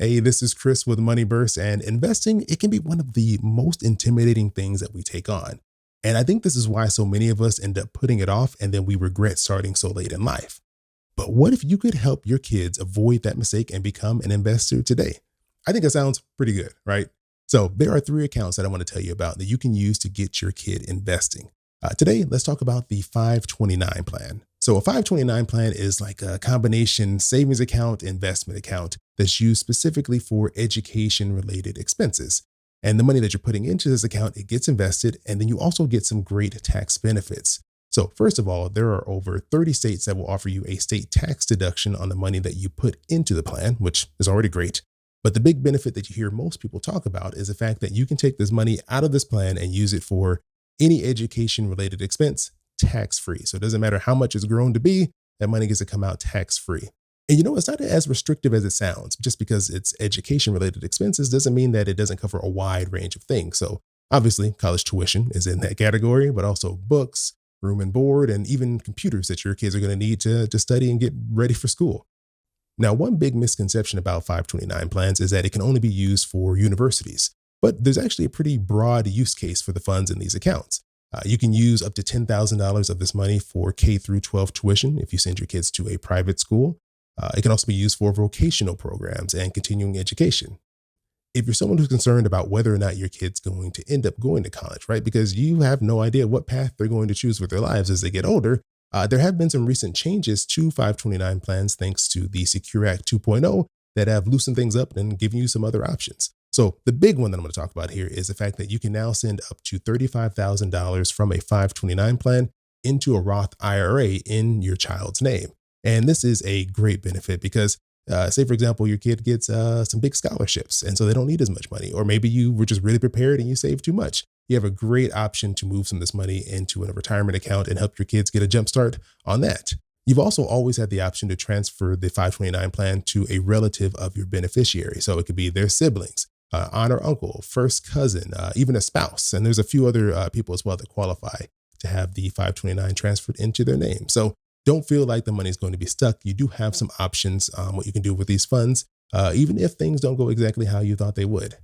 Hey, this is Chris with Money Burst, and investing, it can be one of the most intimidating things that we take on. And I think this is why so many of us end up putting it off and then we regret starting so late in life. But what if you could help your kids avoid that mistake and become an investor today? I think that sounds pretty good, right? So there are three accounts that I want to tell you about that you can use to get your kid investing. Today, let's talk about the 529 plan. So a 529 plan is like a combination savings account, investment account that's used specifically for education related expenses. And the money that you're putting into this account, it gets invested, and then you also get some great tax benefits. So, first of all, there are over 30 states that will offer you a state tax deduction on the money that you put into the plan, which is already great. But the big benefit that you hear most people talk about is the fact that you can take this money out of this plan and use it for any education related expense tax free. So, it doesn't matter how much it's grown to be, that money gets to come out tax free. And it's not as restrictive as it sounds. Just because it's education related expenses doesn't mean that it doesn't cover a wide range of things. So, obviously, college tuition is in that category, but also books, room and board, and even computers that your kids are going to need to study and get ready for school. Now, one big misconception about 529 plans is that it can only be used for universities, but there's actually a pretty broad use case for the funds in these accounts. You can use up to $10,000 of this money for K through 12 tuition if you send your kids to a private school. It can also be used for vocational programs and continuing education. If you're someone who's concerned about whether or not your kid's going to end up going to college, right? Because you have no idea what path they're going to choose with their lives as they get older, there have been some recent changes to 529 plans thanks to the Secure Act 2.0 that have loosened things up and given you some other options. So the big one that I'm going to talk about here is the fact that you can now send up to $35,000 from a 529 plan into a Roth IRA in your child's name. And this is a great benefit because say, for example, your kid gets some big scholarships, and so they don't need as much money. Or maybe you were just really prepared and you saved too much. You have a great option to move some of this money into a retirement account and help your kids get a jump start on that. You've also always had the option to transfer the 529 plan to a relative of your beneficiary. So it could be their siblings, aunt or uncle, first cousin, even a spouse. And there's a few other people as well that qualify to have the 529 transferred into their name. So don't feel like the money is going to be stuck. You do have some options on what you can do with these funds, even if things don't go exactly how you thought they would.